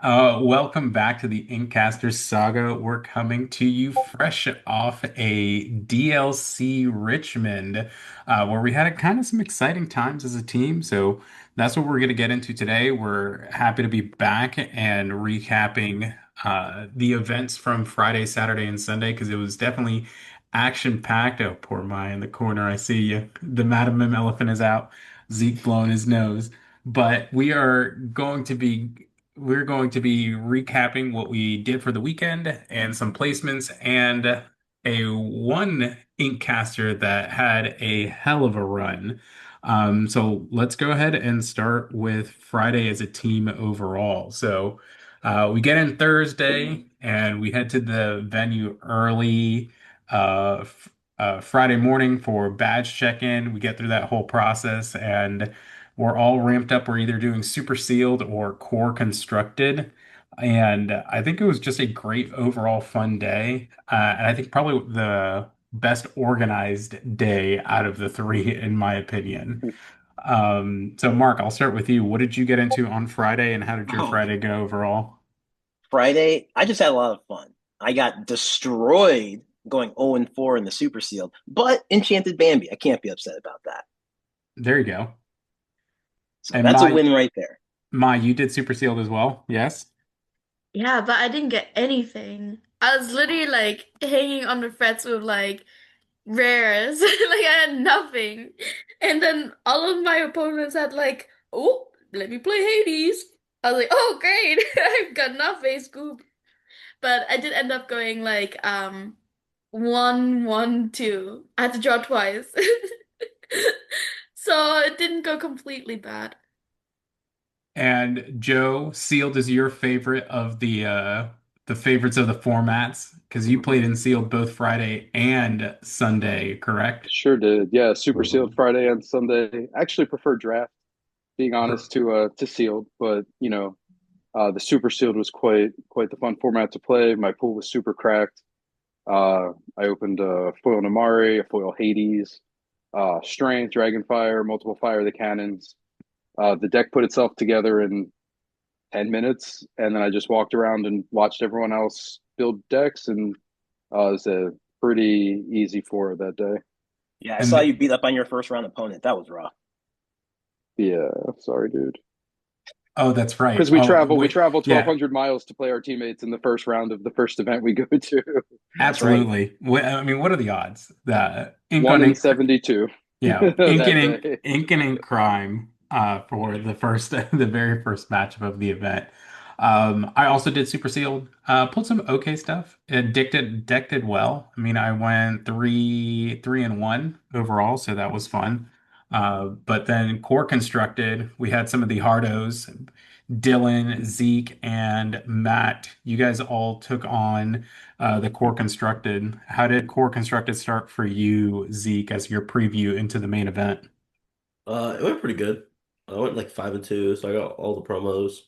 Welcome back to the InkCasters Saga. We're coming to you fresh off a DLC Richmond, where we had kind of some exciting times as a team. So that's what we're going to get into today. We're happy to be back and recapping the events from Friday, Saturday, and Sunday because it was definitely action-packed. Oh, poor Maya in the corner. I see you. The Madam Mim elephant is out. Zeke blowing his nose. But we're going to be recapping what we did for the weekend and some placements and a one Inkcaster that had a hell of a run. So let's go ahead and start with Friday as a team overall. So we get in Thursday and we head to the venue early Friday morning for badge check-in. We get through that whole process and we're all ramped up. We're either doing super sealed or core constructed. And I think it was just a great overall fun day. And I think probably the best organized day out of the three, in my opinion. So Mark, I'll start with you. What did you get into on Friday and how did your Oh, Friday go overall? Friday, I just had a lot of fun. I got destroyed going 0-4 in the Super Sealed, but Enchanted Bambi, I can't be upset about that. There you go. So And that's a win right there. You did super sealed as well? Yes? Yeah, but I didn't get anything. I was literally like hanging on the threads with like rares. Like I had nothing. And then all of my opponents had like, oh, let me play Hades. I was like, oh great, I've got nothing, scoop. But I did end up going like 1-1-2. I had to draw twice. So it didn't go completely bad. And Joe, sealed is your favorite of the favorites of the formats because you played in sealed both Friday and Sunday, correct? Sure did. Yeah, super sealed Friday and Sunday. Actually prefer draft, being honest, to sealed, but the super sealed was quite the fun format to play. My pool was super cracked. I opened a foil Namari, a foil Hades, strength, Dragonfire, multiple fire of the cannons. The deck put itself together in 10 minutes, and then I just walked around and watched everyone else build decks, and it was a pretty easy four that day. Yeah, I saw And you beat up on your first round opponent. That was rough. Yeah, sorry, dude. oh, that's right. Because Oh, we wait. travel Yeah, 1,200 miles to play our teammates in the first round of the first event we go to. That's right. absolutely. I mean, what are the odds? The ink on One in ink, 72 that day. ink and ink crime for the first the very first matchup of the event. I also did super sealed. Pulled some okay stuff. It deck did well. I mean, I went three and one overall, so that was fun. But then core constructed, we had some of the hardos, Dylan, Zeke, and Matt. You guys all took on the core constructed. How did core constructed start for you, Zeke, as your preview into the main event? It went pretty good. I went like 5-2, so I got all the promos,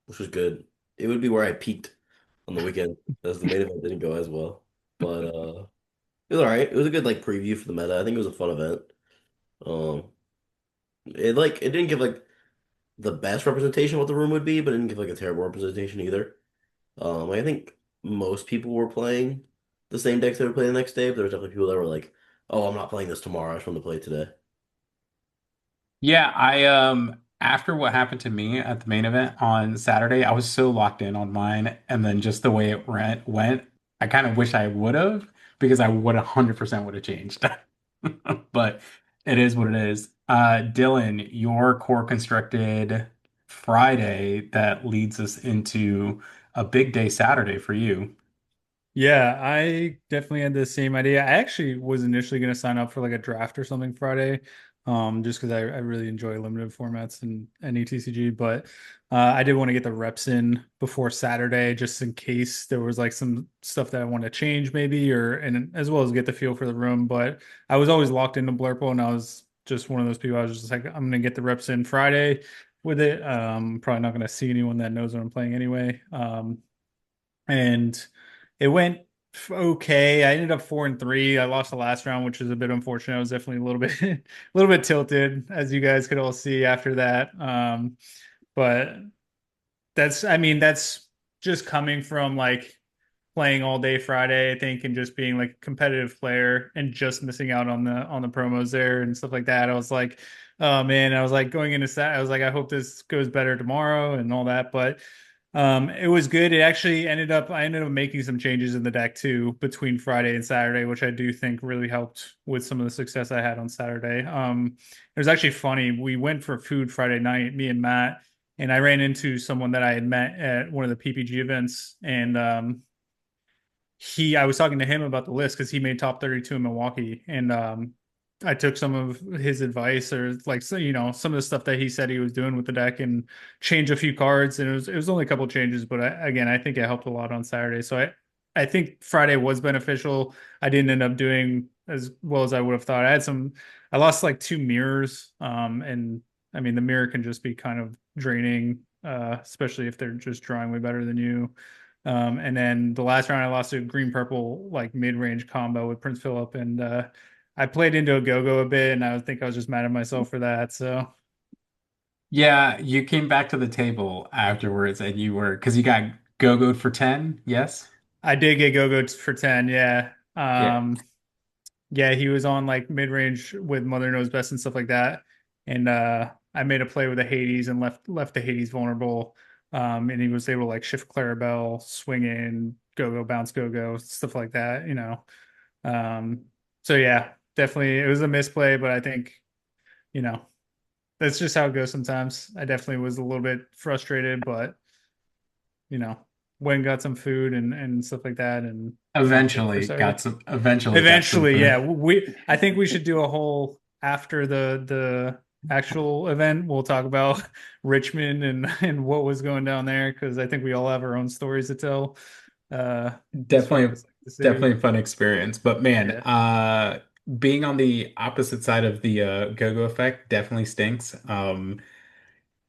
which was good. It would be where I peaked on the weekend, as the main event didn't go as well. But it was all right. It was a good like preview for the meta. I think it was a fun event. Um, it didn't give like the best representation of what the room would be, but it didn't give like a terrible representation either. I think most people were playing the same decks they would play the next day, but there was definitely people that were like, "Oh, I'm not playing this tomorrow. I just want to play today." Yeah, I after what happened to me at the main event on Saturday, I was so locked in on mine, and then just the way it went, I kind of wish I would have because I would 100% would have changed. But it is what it is. Dylan, your core constructed Friday that leads us into a big day Saturday for you. Yeah, I definitely had the same idea. I actually was initially going to sign up for like a draft or something Friday, just because I really enjoy limited formats and ETCG. But I did want to get the reps in before Saturday, just in case there was like some stuff that I want to change, maybe, or and as well as get the feel for the room. But I was always locked into Blurple, and I was just one of those people. I was just like, I'm going to get the reps in Friday with it. Probably not going to see anyone that knows what I'm playing anyway. And it went okay. I ended up 4-3. I lost the last round, which was a bit unfortunate. I was definitely a little bit a little bit tilted, as you guys could all see after that. But I mean, that's just coming from like playing all day Friday, I think, and just being like a competitive player and just missing out on the promos there and stuff like that. I was like, oh man, I was like going into that, I was like, I hope this goes better tomorrow and all that. But it was good. I ended up making some changes in the deck too between Friday and Saturday, which I do think really helped with some of the success I had on Saturday. It was actually funny. We went for food Friday night, me and Matt, and I ran into someone that I had met at one of the PPG events, and I was talking to him about the list because he made top 32 in Milwaukee, and I took some of his advice or like so, some of the stuff that he said he was doing with the deck and change a few cards, and it was only a couple changes, but again, I think it helped a lot on Saturday. So I think Friday was beneficial. I didn't end up doing as well as I would have thought. I lost like two mirrors, and I mean the mirror can just be kind of draining, especially if they're just drawing way better than you. And then the last round I lost a green purple like mid range combo with Prince Philip, and I played into a go-go a bit, and I think I was just mad at myself for that. So Yeah, you came back to the table afterwards and you were because you got go-go'd for 10, yes? I did get go-go for 10, yeah. Yeah. Yeah, he was on like mid-range with Mother Knows Best and stuff like that. And I made a play with the Hades and left the Hades vulnerable. And he was able to like shift Clarabelle, swing in, go bounce go stuff like that. Um, so yeah, definitely it was a misplay, but I think, you know, that's just how it goes sometimes. I definitely was a little bit frustrated, but you know, went and got some food and stuff like that, and things were started. Eventually got some Eventually, food. yeah. I think we should do a whole after the actual event. We'll talk about Richmond and what was going down there because I think we all have our own stories to tell as far Definitely as like the city. definitely a fun experience. But man, Yeah. being on the opposite side of the go-go effect definitely stinks.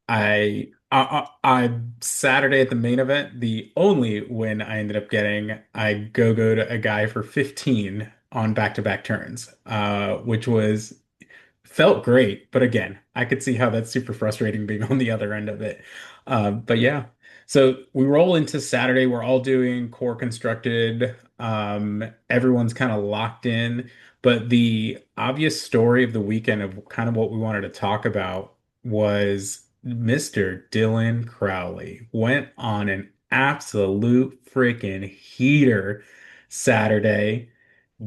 I Saturday at the main event, the only win I ended up getting, I go-go'd a guy for 15 on back-to-back turns, which was felt great, but again, I could see how that's super frustrating being on the other end of it. But yeah, so we roll into Saturday. We're all doing core constructed. Everyone's kind of locked in, but the obvious story of the weekend of kind of what we wanted to talk about was Mr. Dylan Crowley went on an absolute freaking heater Saturday,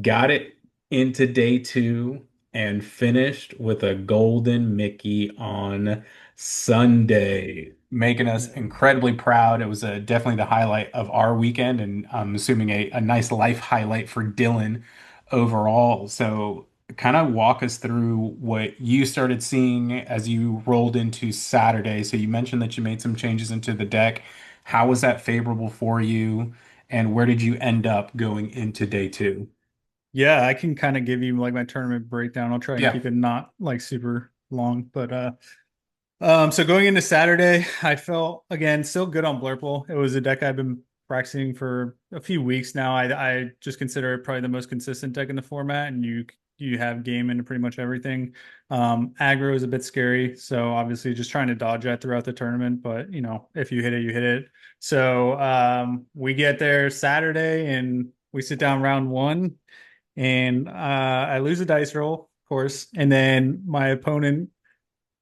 got it into day two, and finished with a golden Mickey on Sunday, making us incredibly proud. It was definitely the highlight of our weekend, and I'm assuming a nice life highlight for Dylan overall. So, kind of walk us through what you started seeing as you rolled into Saturday. So, you mentioned that you made some changes into the deck. How was that favorable for you? And where did you end up going into day two? Yeah, I can kind of give you like my tournament breakdown. I'll try and Yeah. keep it not like super long, but so going into Saturday, I felt again still good on Blurple. It was a deck I've been practicing for a few weeks now. I just consider it probably the most consistent deck in the format, and you have game into pretty much everything. Aggro is a bit scary, so obviously just trying to dodge that throughout the tournament. But if you hit it, you hit it. So we get there Saturday, and we sit down round one, and I lose a dice roll, of course, and then my opponent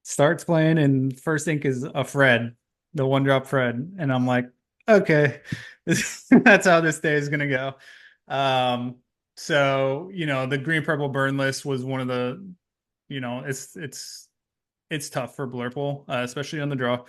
starts playing, and first ink is a Fred, the one drop Fred, and I'm like, okay, that's how this day is gonna go. So the green purple burn list was one of the, it's tough for Blurple, especially on the draw.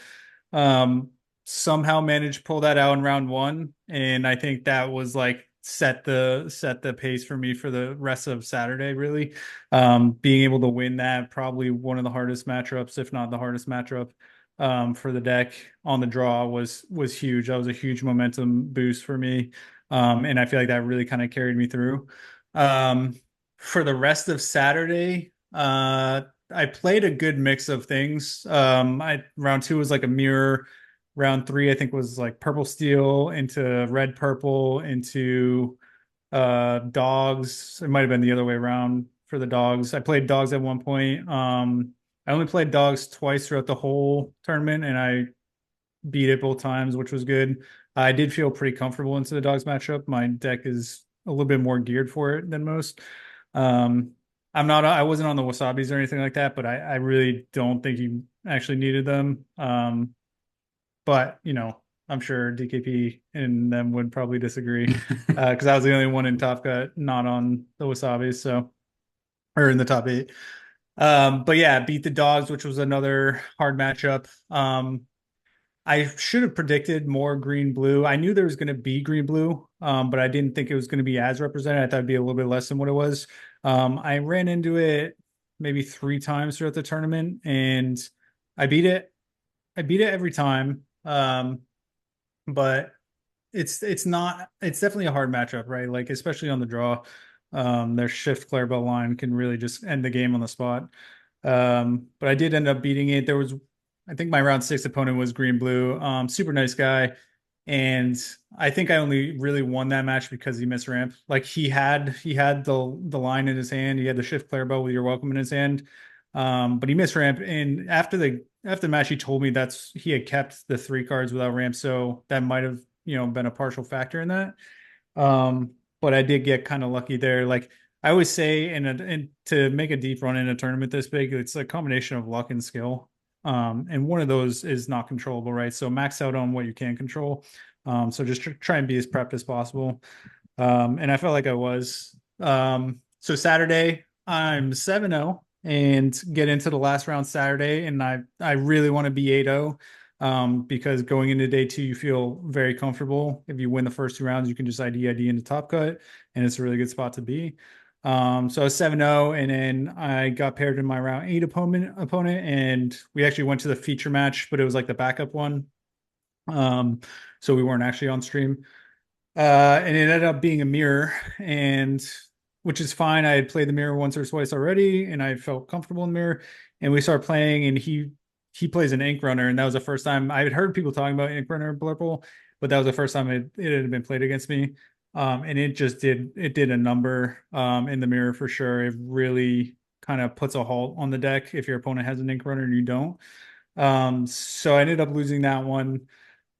Um, Somehow managed to pull that out in round one, and I think that was like set the pace for me for the rest of Saturday. Really, being able to win that, probably one of the hardest matchups, if not the hardest matchup, for the deck on the draw was huge. That was a huge momentum boost for me, and I feel like that really kind of carried me through. Um, for the rest of Saturday, I played a good mix of things. I round two was like a mirror. Round three, I think, was like purple steel into red purple into dogs. It might have been the other way around for the dogs. I played dogs at one point. I only played dogs twice throughout the whole tournament, and I beat it both times, which was good. I did feel pretty comfortable into the dogs matchup. My deck is a little bit more geared for it than most. Um, I wasn't on the wasabis or anything like that, but I really don't think he actually needed them. But I'm sure DKP and them would probably disagree because I was the only one in Top Cut not on the wasabis, so or in the top eight. But yeah, beat the dogs, which was another hard matchup. I should have predicted more green blue. I knew there was going to be green blue, but I didn't think it was going to be as represented. I thought it'd be a little bit less than what it was. I ran into it maybe 3 times throughout the tournament, and I beat it. I beat it every time. But it's definitely a hard matchup, right? Like especially on the draw. Their shift Clarabelle line can really just end the game on the spot. But I did end up beating it. I think my round 6 opponent was green blue. Super nice guy. And I think I only really won that match because he missed ramp. Like he had the line in his hand. He had the shift Clarabelle with your welcome in his hand. But he missed ramp. And after the match, he told me he had kept the 3 cards without ramp. So that might have, been a partial factor in that. But I did get kind of lucky there. Like I always say, and to make a deep run in a tournament this big, it's a combination of luck and skill. And one of those is not controllable, right? So max out on what you can control. So just try and be as prepped as possible. And I felt like I was. So Saturday, I'm 7-0 and get into the last round Saturday, and I really want to be 8-0. Because going into day 2, you feel very comfortable. If you win the first 2 rounds, you can just ID into top cut, and it's a really good spot to be. So I was 7-0, and then I got paired in my round 8 opponent, and we actually went to the feature match, but it was like the backup one. So we weren't actually on stream. And it ended up being a mirror, and which is fine. I had played the mirror once or twice already, and I felt comfortable in the mirror. And we started playing, and he plays an Ink Runner, and that was the first time I had heard people talking about Ink Runner Blurple, but that was the first time it had been played against me. And it did a number in the mirror for sure. It really kind of puts a halt on the deck if your opponent has an Ink Runner and you don't. So I ended up losing that one.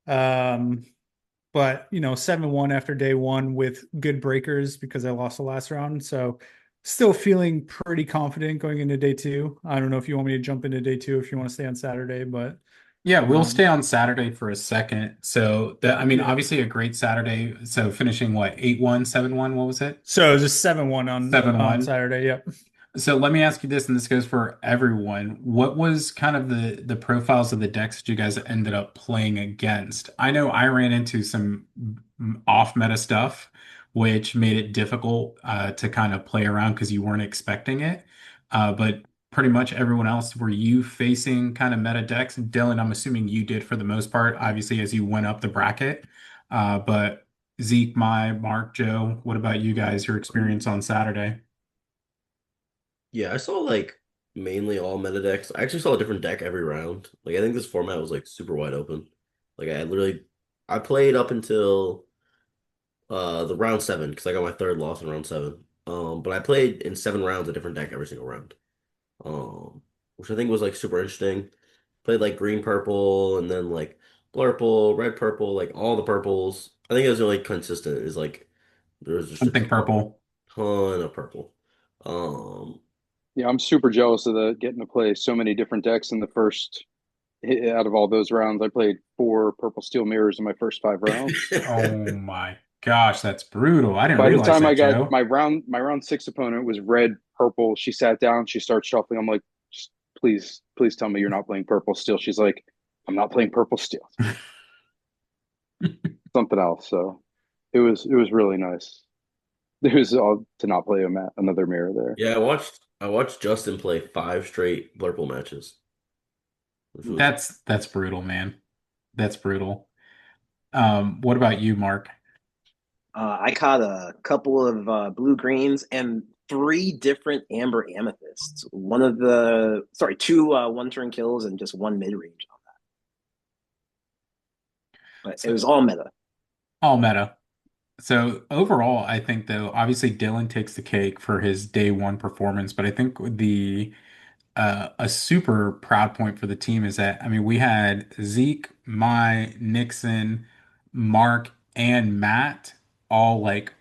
But 7-1 after day 1 with good breakers because I lost the last round. So still feeling pretty confident going into day 2. I don't know if you want me to jump into day 2 if you want to stay on Saturday, but Yeah, we'll stay on Saturday for a second. So I mean, yeah. obviously a great Saturday. So finishing what, 8-1, 7-1, what was it? So just 7-1 on 7-1. Saturday. Yep. So let me ask you this, and this goes for everyone. What was kind of the profiles of the decks that you guys ended up playing against? I know I ran into some off meta stuff, which made it difficult to kind of play around because you weren't expecting it. But pretty much everyone else, were you facing kind of meta decks? Dylan, I'm assuming you did for the most part, obviously as you went up the bracket. But Zeke, Mark, Joe, what about you guys? Your experience on Saturday? Yeah, I saw like mainly all meta decks. I actually saw a different deck every round. Like I think this format was like super wide open. Like I played up until the round 7 because I got my third loss in round 7. But I played in 7 rounds a different deck every single round. Which I think was like super interesting. Played like green purple and then like blurple, red purple, like all the purples. I think it was really consistent. Is like there was just a Something purple. ton of purple. Um Yeah, I'm super jealous of the getting to play so many different decks in the first out of all those rounds. I played 4 purple steel mirrors in my first 5 rounds. Oh my gosh, that's brutal. I didn't By the realize time I that, got Joe. my round 6 opponent was red purple. She sat down, she starts shuffling. I'm like, just please tell me you're not playing purple steel. She's like, I'm not playing purple steel. Something else. So it was really nice. It was all to not play another mirror there. yeah, I watched Justin play 5 straight blurple matches, which was That's brutal, man. That's brutal. What about you, Mark? I caught a couple of blue greens and 3 different amber amethysts. Two one-turn kills and just 1 mid-range on that. But it So was all meta. all meta. So overall, I think though, obviously Dylan takes the cake for his day 1 performance, but I think the a super proud point for the team is that I mean we had Zeke, Mai, Nixon, Mark, and Matt all like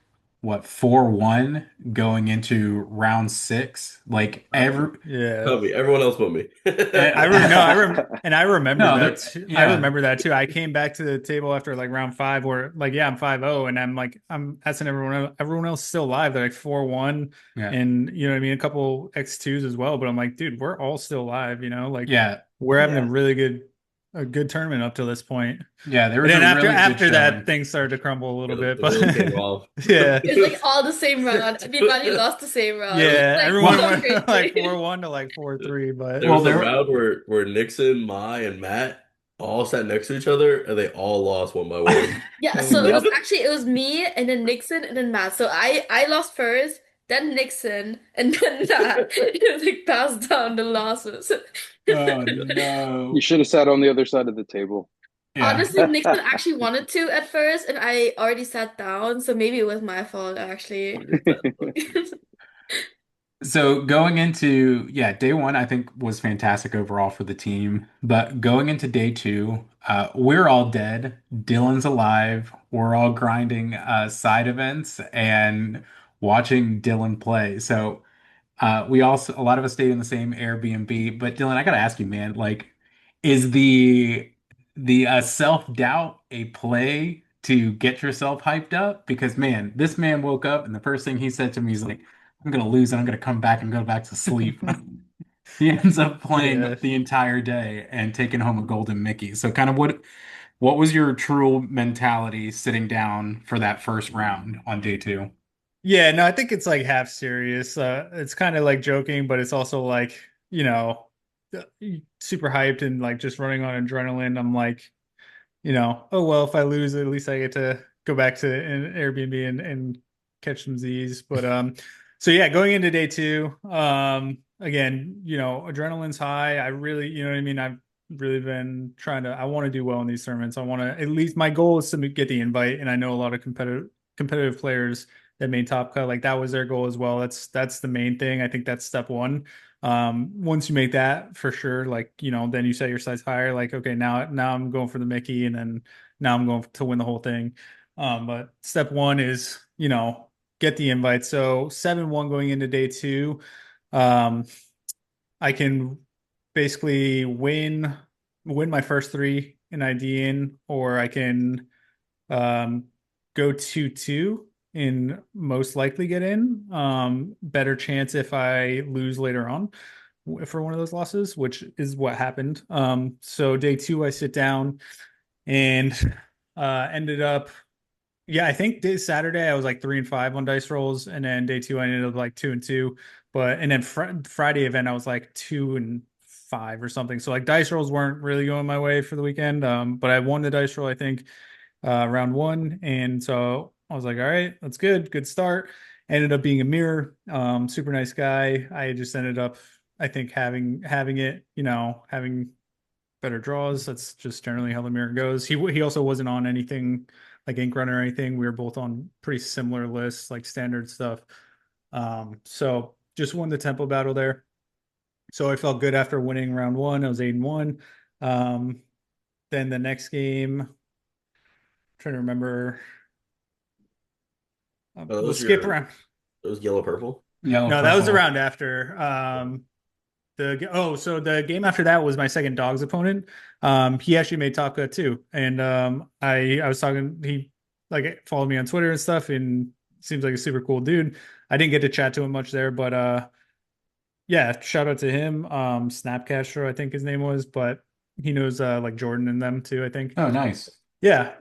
what 4-1 going into round six. Like Actually, every Yeah. tell me, everyone else but me. I rem no, I rem and I remember no, that they're too. I yeah, remember that too. I came back to the table after like round five where like, yeah, I'm 5-0 and I'm like, I'm asking everyone else still alive. They're like 4-1 yeah, and you know what I mean? A couple X2s as well. But I'm like, dude, we're all still alive, you know? Like yeah, we're having Yeah. a good tournament up to this point. yeah. There And was a then really good after that, showing. things started to crumble a little bit. The But wheels came off. yeah. It's like all the same round. Everybody lost the same round. It was Yeah. like Everyone Well, so went from like crazy. 4-1 to like 4-3. But There well, was a there. round where Nixon, Mai, and Matt all sat next to each other, and they all lost one by one. Yeah, oh so it was Yep. no. actually it was me and then Nixon and then Matt. So I lost first, then Nixon, and then Matt. It was like passed down the losses. Oh You no. should have sat on the other side of the table. Yeah. Honestly, Nixon actually wanted to at first, and I already sat down, so maybe it was my fault actually. But So going into day one, I think was fantastic overall for the team. But going into day two, we're all dead. Dylan's alive. We're all grinding side events and watching Dylan play. So we also a lot of us stayed in the same Airbnb. But Dylan, I gotta ask you, man, like, is the self-doubt a play to get yourself hyped up? Because man, this man woke up and the first thing he said to me is like, I'm gonna lose and I'm gonna come back and go back to sleep. He ends up playing Yeah. the entire day and taking home a golden Mickey. So kind of what was your true mentality sitting down for that first round on day two? Yeah, no, I think it's like half serious. It's kind of like joking, but it's also like, you know, uh, super hyped and like just running on adrenaline. I'm like, oh well, if I lose, at least I get to go back to an Airbnb and catch some Z's. But so yeah, going into day two, again, adrenaline's high. I really, you know what I mean. I've really been I want to do well in these tournaments. I want to at least my goal is to get the invite, and I know a lot of competitive players that made top cut. Like that was their goal as well. That's the main thing. I think that's step one. Once you make that for sure, like then you set your sights higher. Like okay, now I'm going for the Mickey, and then now I'm going to win the whole thing. But step one is get the invite. So 7-1 going into day two. Um, I can basically win my first three in IDing, or I can um, go 2-2 and most likely get in. Better chance if I lose later on for one of those losses, which is what happened. So day two, I sit down and ended up, yeah, I think Saturday I was like 3-5 on dice rolls, and then day two I ended up like 2-2. But and then Friday event I was like 2-5 or something. So like dice rolls weren't really going my way for the weekend. But I won the dice roll I think round one. And so I was like, all right, that's good. Good start. Ended up being a mirror. Super nice guy. I just ended up, I think, having it, having better draws. That's just generally how the mirror goes. He also wasn't on anything like Ink Run or anything. We were both on pretty similar lists, like standard stuff. So just won the tempo battle there. So I felt good after winning round one. I was 8-1. Um, then the next game, trying to remember. Oh, that We'll was skip your around. it was yellow purple. Yellow, No, that was the purple. round after. So the game after that was my second dogs opponent. He actually made top cut too, and I was talking. He like followed me on Twitter and stuff, and seems like a super cool dude. I didn't get to chat to him much there, but yeah, shout out to him. Snapcaster, I think his name was, but he knows like Jordan and them too. I think. Oh, nice. Yeah.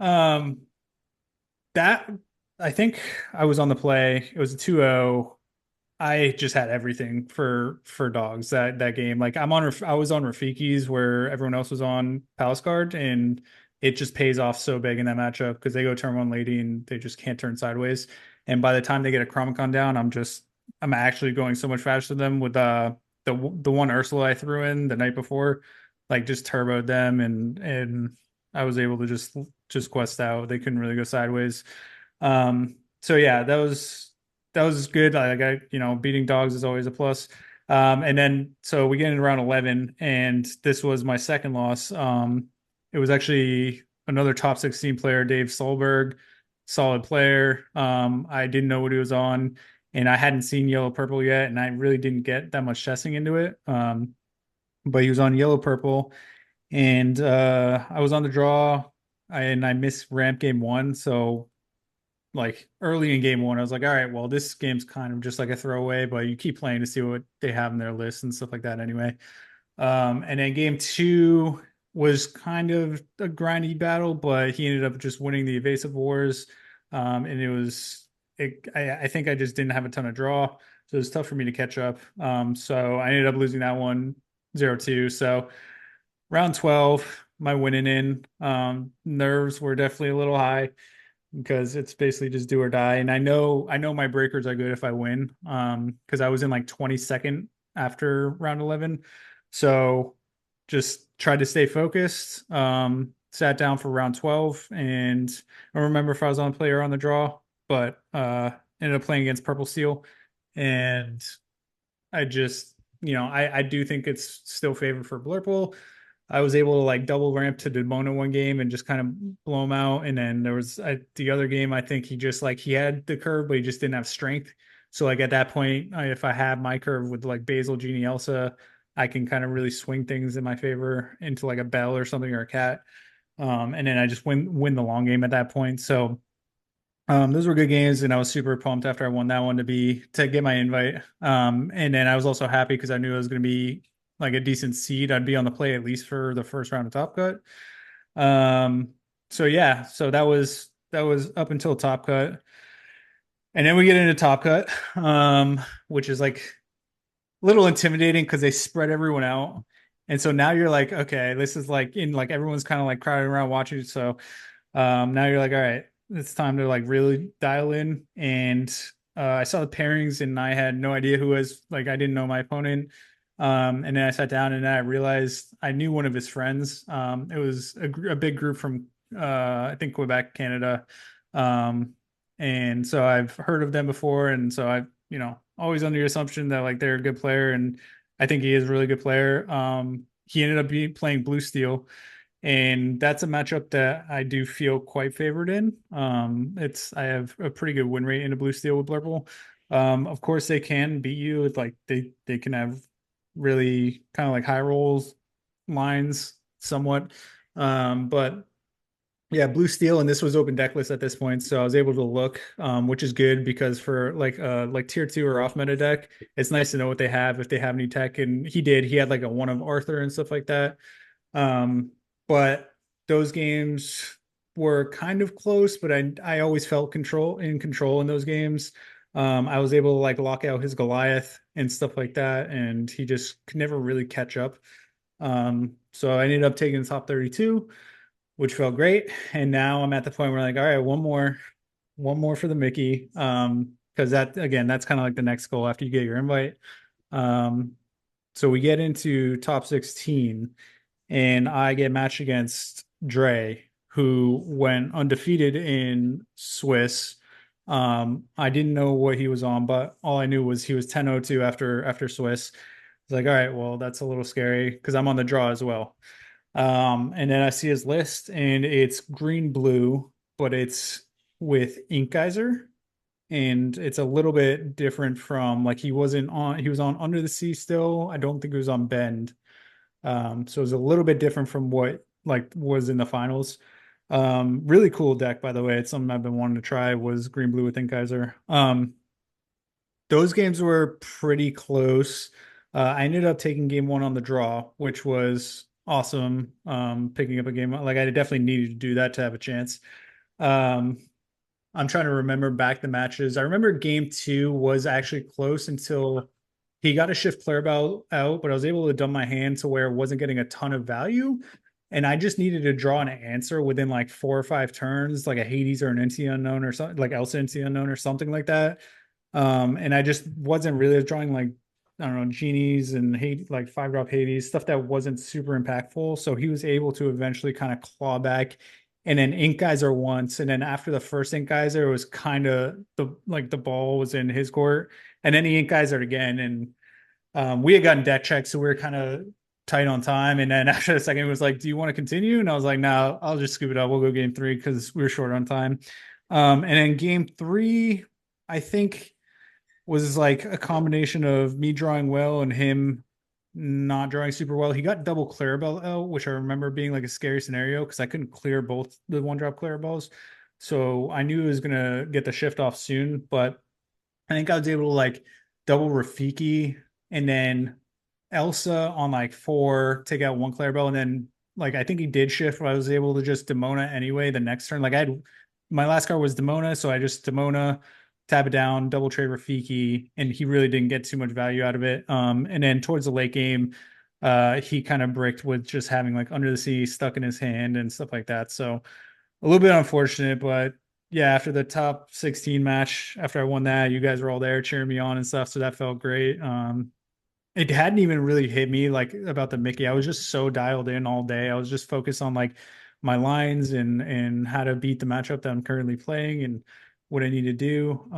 That I think I was on the play. It was a 2-0. I just had everything for dogs that game. Like I was on Rafiki's where everyone else was on Palace Guard, and it just pays off so big in that matchup because they go turn one lady and they just can't turn sideways. And by the time they get a Chromicon down, I'm actually going so much faster than them with the one Ursula I threw in the night before, like just turboed them and I was able to just quest out. They couldn't really go sideways. So yeah, that was good. I got, beating dogs is always a plus. And then so we get into round 11, and this was my second loss. It was actually another top 16 player, Dave Solberg, solid player. I didn't know what he was on, and I hadn't seen yellow purple yet, and I really didn't get that much testing into it. But he was on yellow purple, and I was on the draw, and I missed ramp game one. So like early in game one, I was like, all right, well, this game's kind of just like a throwaway, but you keep playing to see what they have in their list and stuff like that anyway. And then game two was kind of a grindy battle, but he ended up just winning the evasive wars. And I think I just didn't have a ton of draw. So it was tough for me to catch up. So I ended up losing that one 0-2. So round 12, my winning in. Nerves were definitely a little high because it's basically just do or die. And I know my breakers are good if I win. Because I was in like 22nd after round 11. So just tried to stay focused. Sat down for round 12, and I don't remember if I was on play or on the draw, but ended up playing against Purple Steel. And I just, I do think it's still favored for Blurple. I was able to like double ramp to Demona one game and just kind of blow him out. And then there was the other game, I think he just like he had the curve, but he just didn't have strength. So like at that point, if I have my curve with like Basil, Genie, Elsa, I can kind of really swing things in my favor into like a Bell or something or a Cat. And then I just win the long game at that point. So those were good games, and I was super pumped after I won that one to get my invite. And then I was also happy because I knew I was going to be like a decent seed. I'd be on the play at least for the first round of Top Cut. Um, so yeah, so that was up until Top Cut, and then we get into Top Cut, which is like a little intimidating because they spread everyone out. And so now you're like, okay, this is like in like everyone's kind of like crowding around watching. So now you're like, all right, it's time to like really dial in. And I saw the pairings and I had no idea who was like, I didn't know my opponent. And then I sat down and then I realized I knew one of his friends. It was a big group from, I think, Quebec, Canada. Um, and so I've heard of them before. And so I've, always under the assumption that like they're a good player. And I think he is a really good player. He ended up playing Blue Steel, and that's a matchup that I do feel quite favored in. It's I have a pretty good win rate into Blue Steel with Blurple. Of course, they can beat you. It's like they can have really kind of like high rolls lines somewhat. But yeah, Blue Steel, and this was open decklist at this point, so I was able to look, which is good because for like tier two or off meta deck, it's nice to know what they have if they have any tech. And he did. He had like a one of Arthur and stuff like that. Um, but those games were kind of close, but I always felt control in those games. I was able to like lock out his Goliath and stuff like that, and he just could never really catch up. So I ended up taking the top 32, which felt great. And now I'm at the point where like, all right, one more for the Mickey. Because that again, that's kind of like the next goal after you get your invite. Um, so we get into top 16, and I get matched against Dre, who went undefeated in Swiss. I didn't know what he was on, but all I knew was he was 10-02 after Swiss. I was like, all right, well, that's a little scary because I'm on the draw as well. And then I see his list, and it's green blue, but it's with InkGeyser, and it's a little bit different from like he was on Under the Sea still. I don't think he was on Bend. So it was a little bit different from what like was in the finals. Really cool deck, by the way. It's something I've been wanting to try was green blue with InkGeyser. Those games were pretty close. I ended up taking game one on the draw, which was awesome. Picking up a game like I definitely needed to do that to have a chance. Um, I'm trying to remember back the matches. I remember game two was actually close until he got a shift player belt out, but I was able to dump my hand to where it wasn't getting a ton of value. And I just needed to draw an answer within like 4 or 5 turns, like a Hades or an NC unknown or something, like Elsa NC unknown or something like that. And I just wasn't really drawing like, I don't know, genies and hate like 5-drop Hades, stuff that wasn't super impactful. So he was able to eventually kind of claw back, and then Ink Geyser once. And then after the first Ink Geyser, it was kind of the ball was in his court. And then he Ink Geyser again. And We had gotten deck checked, so we were kind of tight on time. And then after the second, it was like, "Do you want to continue?" And I was like, "No, I'll just scoop it up. We'll go game three because we were short on time." And then game three, I think was like a combination of me drawing well and him not drawing super well. He got double Clarabelle, which I remember being like a scary scenario because I couldn't clear both the one drop Clarabelles. So I knew he was gonna get the shift off soon, but I think I was able to like double Rafiki and then Elsa on like 4, take out one Clarabelle, and then like I think he did shift, but I was able to just Demona anyway the next turn. Like I had my last card was Demona, so I just Demona, tab it down, double trade Rafiki, and he really didn't get too much value out of it. And then towards the late game, he kind of bricked with just having like Under the Sea stuck in his hand and stuff like that. So a little bit unfortunate, but yeah, after the top 16 match, after I won that, you guys were all there cheering me on and stuff. So that felt great. It hadn't even really hit me like about the Mickey. I was just so dialed in all day. I was just focused on like my lines and how to beat the matchup that I'm currently playing and what I need to do.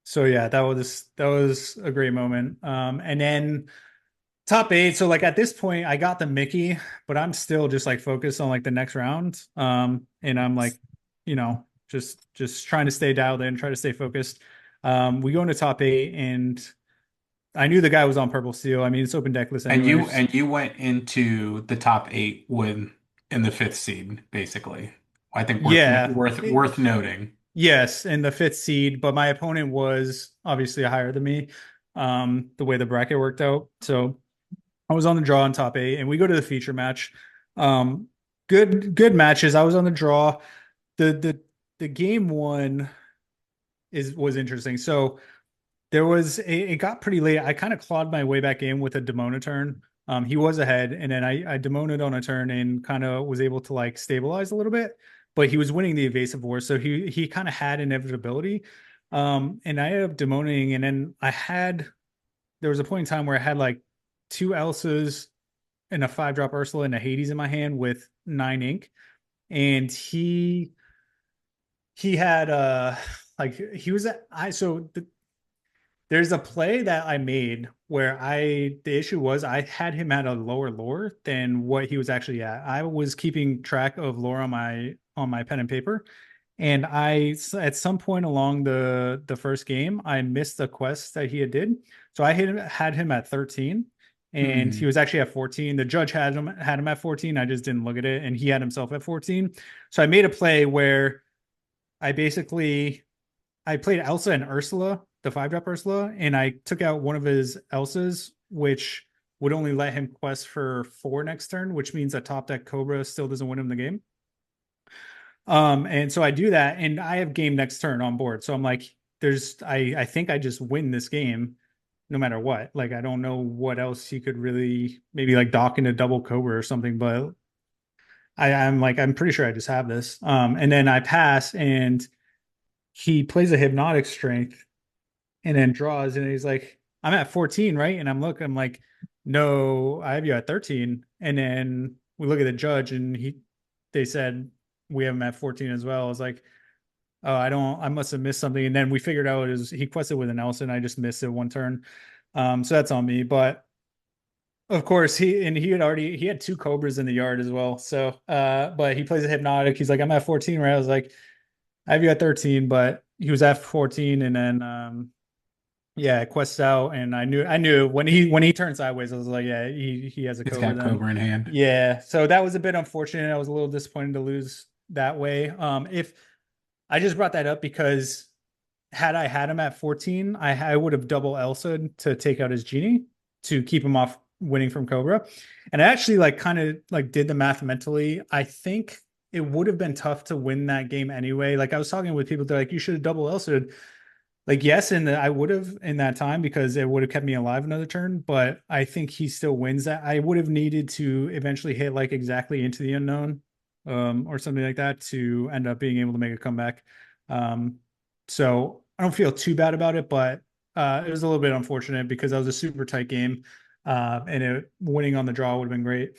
So yeah, that was a great moment. And then top eight. So like at this point, I got the Mickey, but I'm still just like focused on like the next round. And I'm like, just trying to stay dialed in, try to stay focused. We go into top eight, and I knew the guy was on purple steel. I mean, it's open deck list And you anyways. and you went into the top eight with in the fifth seed, basically. I think Yeah, worth noting. yes, in the fifth seed, but my opponent was obviously higher than me. The way the bracket worked out, so I was on the draw on top eight, and we go to the feature match. Um, good matches. I was on the draw. The game one was interesting. So it got pretty late. I kind of clawed my way back in with a Demona turn. He was ahead, and then I Demona'd on a turn and kind of was able to like stabilize a little bit. But he was winning the evasive war, so he kind of had inevitability. And I ended up Demoning, and then there was a point in time where I had like two Elsas and a 5-drop Ursula and a Hades in my hand with 9 ink, and he had like he was at I so the, there's a play that I made where the issue was I had him at a lower lore than what he was actually at. I was keeping track of lore on my pen and paper, and I at some point along the first game I missed a quest that he did. So I had him at 13, and he Hmm. was actually at 14. The judge had him at 14. I just didn't look at it, and he had himself at 14. So I made a play where I basically I played Elsa and Ursula, the 5-drop Ursula, and I took out one of his Elsas, which would only let him quest for 4 next turn, which means that top deck Cobra still doesn't win him the game. And so I do that, and I have game next turn on board. So I'm like, I think I just win this game no matter what. Like I don't know what else he could really maybe like dock into double Cobra or something, but I'm like, I'm pretty sure I just have this. And then I pass, and he plays a hypnotic strength and then draws, and he's like, I'm at 14, right? And I'm like, no, I have you at 13. And then we look at the judge, and they said we have him at 14 as well. I was like, oh, I must have missed something. And then we figured out he quested with an Nelson. I just missed it one turn. So that's on me. But of course, he had 2 Cobras in the yard as well. So but he plays a hypnotic. He's like, I'm at 14, right? I was like, I have you at 13, but he was at 14, and then yeah, quests out, and I knew when he turned sideways, I was like, yeah, he has a He's Cobra got then. Cobra in hand. Yeah, so that was a bit unfortunate. I was a little disappointed to lose that way. If I just brought that up because had I had him at 14, I would have double Elsa to take out his genie to keep him off winning from Cobra. And I actually like kind of like did the math mentally. I think it would have been tough to win that game anyway. Like I was talking with people, they're like, you should have double Elsa. Like yes, and I would have in that time because it would have kept me alive another turn. But I think he still wins that. I would have needed to eventually hit like exactly into the unknown, or something like that to end up being able to make a comeback. Um, so I don't feel too bad about it, but it was a little bit unfortunate because that was a super tight game, and winning on the draw would have been great.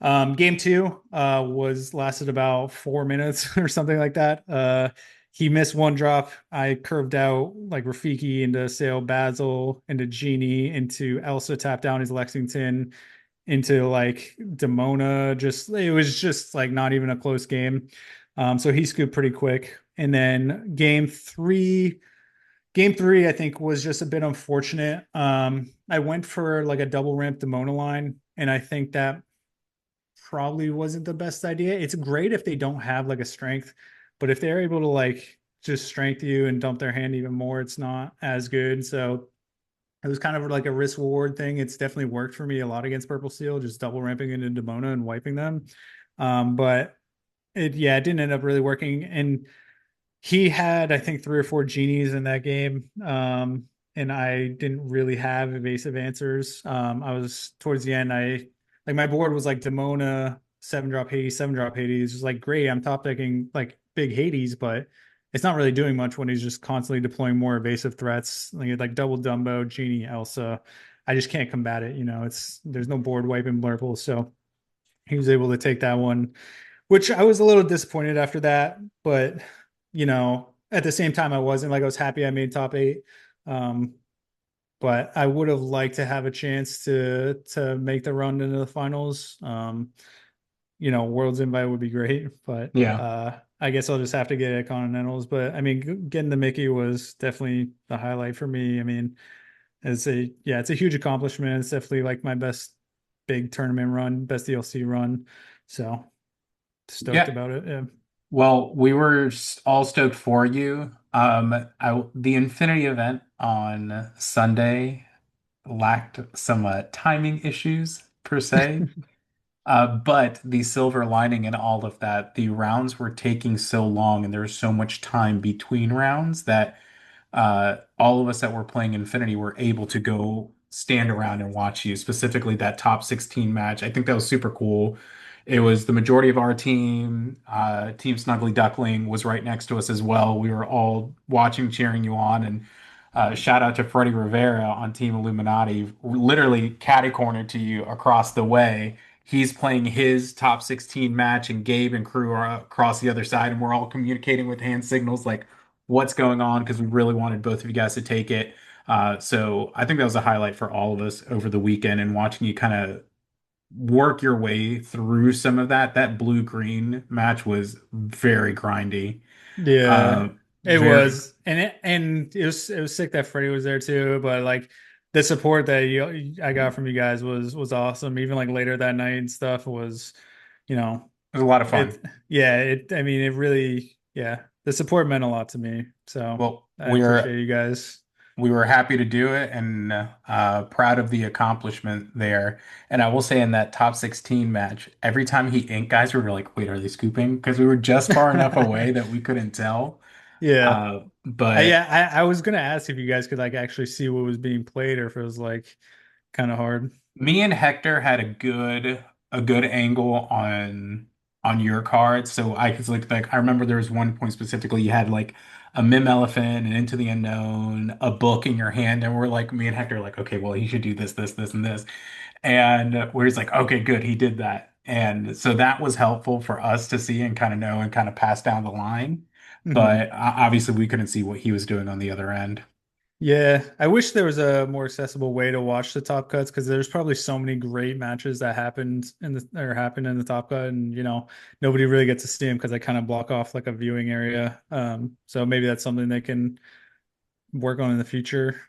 Game two was lasted about 4 minutes or something like that. he missed one drop. I curved out like Rafiki into Sail Basil, into Genie, into Elsa tapped down his Lexington, into like Demona. Just it was just like not even a close game. So he scooped pretty quick. And then game three, I think was just a bit unfortunate. I went for like a double ramp Demona line, and I think that probably wasn't the best idea. It's great if they don't have like a strength, but if they're able to like just strength you and dump their hand even more, it's not as good. So it was kind of like a risk reward thing. It's definitely worked for me a lot against Purple Steel, just double ramping into Demona and wiping them. But it didn't end up really working. And he had, I think, three or four genies in that game. And I didn't really have evasive answers. I was towards the end, I like my board was like Demona, 7-drop Hades, 7-drop Hades. It was like great. I'm top decking like big Hades, but it's not really doing much when he's just constantly deploying more evasive threats, like double Dumbo, Genie, Elsa. I just can't combat it. There's no board wipe in Blurple. So he was able to take that one, which I was a little disappointed after that, but at the same time, I wasn't like I was happy I made top eight. Um, but I would have liked to have a chance to make the run into the finals. Worlds invite would be great, but Yeah. I guess I'll just have to get it at Continentals. But I mean, getting the Mickey was definitely the highlight for me. I mean, it's a huge accomplishment. It's definitely like my best big tournament run, best DLC run. So stoked Yeah. about it. Yeah. Well, we were all stoked for you. The Infinity event on Sunday lacked some timing issues per se. But the silver lining in all of that, the rounds were taking so long and there was so much time between rounds that all of us that were playing Infinity were able to go stand around and watch you, specifically that top 16 match. I think that was super cool. It was the majority of our team. Team Snuggly Duckling was right next to us as well. We were all watching, cheering you on. And shout out to Freddie Rivera on Team Illuminati, literally catty corner to you across the way. He's playing his top 16 match, and Gabe and crew are across the other side, and we're all communicating with hand signals like what's going on because we really wanted both of you guys to take it. So I think that was a highlight for all of us over the weekend and watching you kind of work your way through some of that. That blue green match was very grindy. Yeah, it Very, was, and it was sick that Freddie was there too. But like the support that I got from you guys was awesome. Even like later that night and stuff was, you know, it was a lot of fun. it. Yeah, I mean, it really. Yeah, the support meant a lot to me. So Well, I appreciate you guys. we were happy to do it and proud of the accomplishment there. And I will say in that top 16 match, every time he inked guys, we were like, wait, are they scooping? Because we were just far enough away that we couldn't tell. Yeah. But I was gonna ask if you guys could like actually see what was being played or if it was like kind of hard. me and Hector had a good angle on your cards. So I could like I remember there was one point specifically you had like a Mim Elephant and Into the Unknown, a book in your hand, and we're like me and Hector are like, okay, well he should do this, this, this, and this. And we're just like, okay, good, he did that. And so that was helpful for us to see and kind of know and kind of pass down the line. Mhm. But obviously we couldn't see what he was doing on the other end. Yeah, I wish there was a more accessible way to watch the top cuts because there's probably so many great matches that happened in the top cut, and nobody really gets to see them because they kind of block off like a viewing area. So maybe that's something they can work on in the future.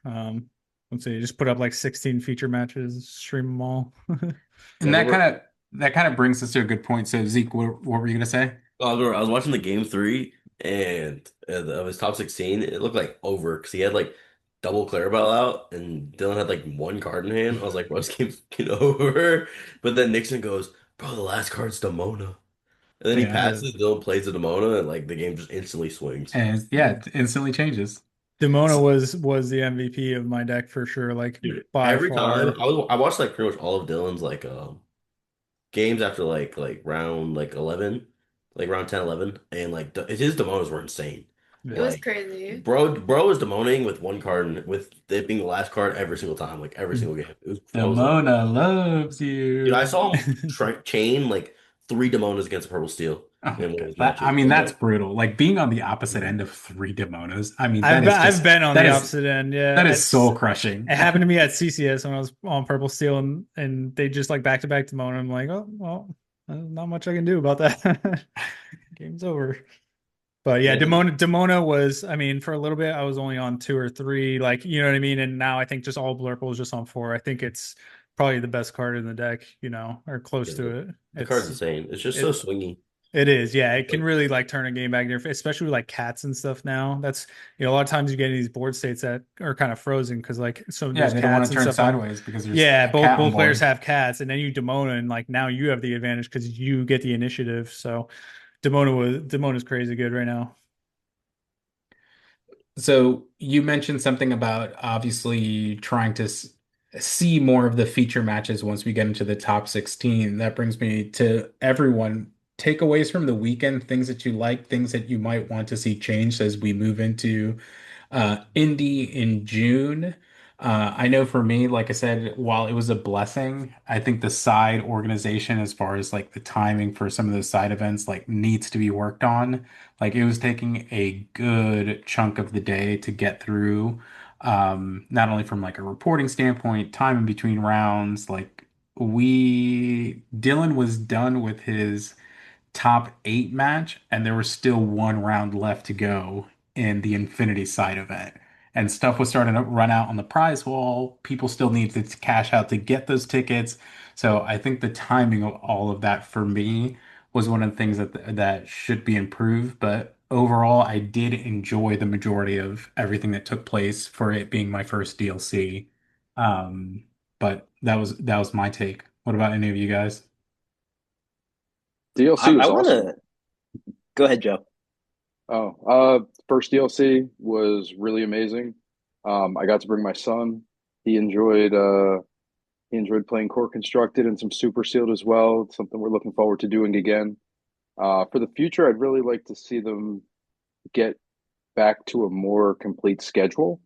Let's see, just put up like 16 feature matches, stream them all. Yeah, I And that remember. kind of that kind of brings us to a good point. So Zeke, what were you gonna say? I was watching the game three and of his top 16. It looked like over because he had like double Clarabelle out and Dylan had like one card in hand. I was like, bro, this game's fucking over. But then Nixon goes, bro, the last card's Demona. And then he Yeah. Yeah, passes, Dylan plays the Demona, and like the game just instantly swings. And yeah, it instantly changes. Demona S- was the MVP of my deck for sure, like Dude, by every time far. I watched like pretty much all of Dylan's like games after like round like 11, like round 10, 11, and like his Demonas were insane. It Yeah. was Like crazy. bro was demoning with one card and with it being the last card every single time, like every single game. I was like, Demona loves dude, I you. saw him chain like three Demonas against a purple steel. Oh in my one of God. those matches. I mean, But that's brutal. Like being on the opposite end of three Demonas. I mean, I've been on the opposite end. that Yeah, is soul crushing. it happened to me at CCS when I was on Purple Steel, and they just like back to back Demona. I'm like, oh well, not much I can do about that. Game's over. But yeah, yeah, Demona was, I mean, for a little bit I was only on 2 or 3, like you know what I mean. And now I think just all Blurple is just on 4. I think it's probably the best card in the deck, or close yeah, to it. the card's It's insane. It's just so it swingy. it is, yeah. It can Like, really like turn a game back in your face, especially with like cats and stuff now. That's a lot of times you get these board states that are kind of frozen because like so Yeah, there's they don't want cats to and turn stuff on. sideways because there's Yeah, a cat on both players board. have cats, and then you Demona, and like now you have the advantage because you get the initiative. So Demona's crazy good right now. So you mentioned something about obviously trying to see more of the feature matches once we get into the top 16. That brings me to everyone. Takeaways from the weekend, things that you like, things that you might want to see changed as we move into Indy in June. I know for me, like I said, while it was a blessing, I think the side organization, as far as like the timing for some of those side events, like needs to be worked on. Like it was taking a good chunk of the day to get through, not only from like a reporting standpoint, time in between rounds. Like Dylan was done with his top 8 match, and there was still one round left to go in the Infinity side event. And stuff was starting to run out on the prize wall. People still needed to cash out to get those tickets. So I think the timing of all of that for me was one of the things that should be improved. But overall, I did enjoy the majority of everything that took place for it being my first DLC. Um, but that was my take. What about any of you guys? DLC I was want awesome. to go ahead, Joe. Oh, first DLC was really amazing. I got to bring my son. He enjoyed playing Core Constructed and some Super Sealed as well. It's something we're looking forward to doing again. For the future, I'd really like to see them get back to a more complete schedule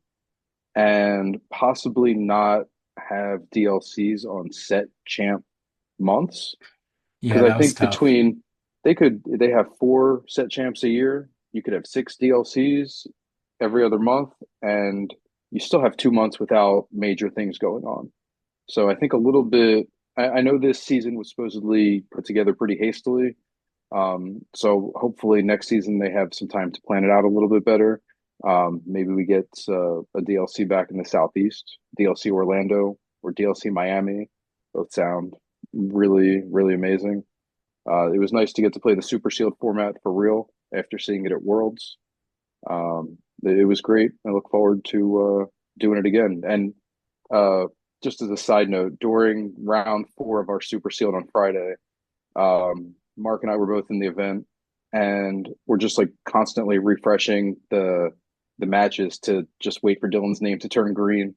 and possibly not have DLCs on set champ months. Yeah, Because I that was think tough. between they have 4 set champs a year. You could have 6 DLCs every other month, and you still have 2 months without major things going on. So I think a little bit. I know this season was supposedly put together pretty hastily. So hopefully next season they have some time to plan it out a little bit better. Maybe we get a DLC back in the Southeast, DLC Orlando or DLC Miami. Both sound really, really amazing. It was nice to get to play the super sealed format for real after seeing it at Worlds. It was great. I look forward to doing it again. And uh, just as a side note, during round 4 of our super sealed on Friday, Mark and I were both in the event, and we're just like constantly refreshing the matches to just wait for Dylan's name to turn green.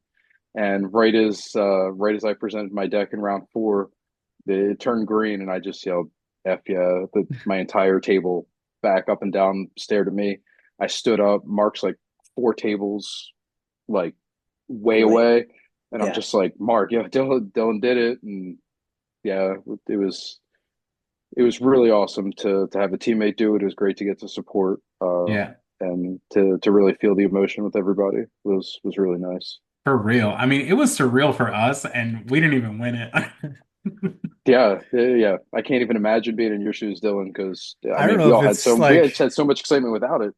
And right as I presented my deck in round 4, it turned green, and I just yelled "F yeah!" My entire table back up and down stared at me. I stood up. Mark's like 4 tables, like way Wait, away, and I'm yeah, just like, Mark, yeah, Dylan did it, and yeah, it was really awesome to have a teammate do it. It was great to get to support Yeah, and to really feel the emotion with everybody. Was really nice. for real. I mean, it was surreal for us, and we didn't even win it. Yeah. I can't even imagine being in your shoes, Dylan, because I I don't mean, know if it's we had like, had so much excitement without it.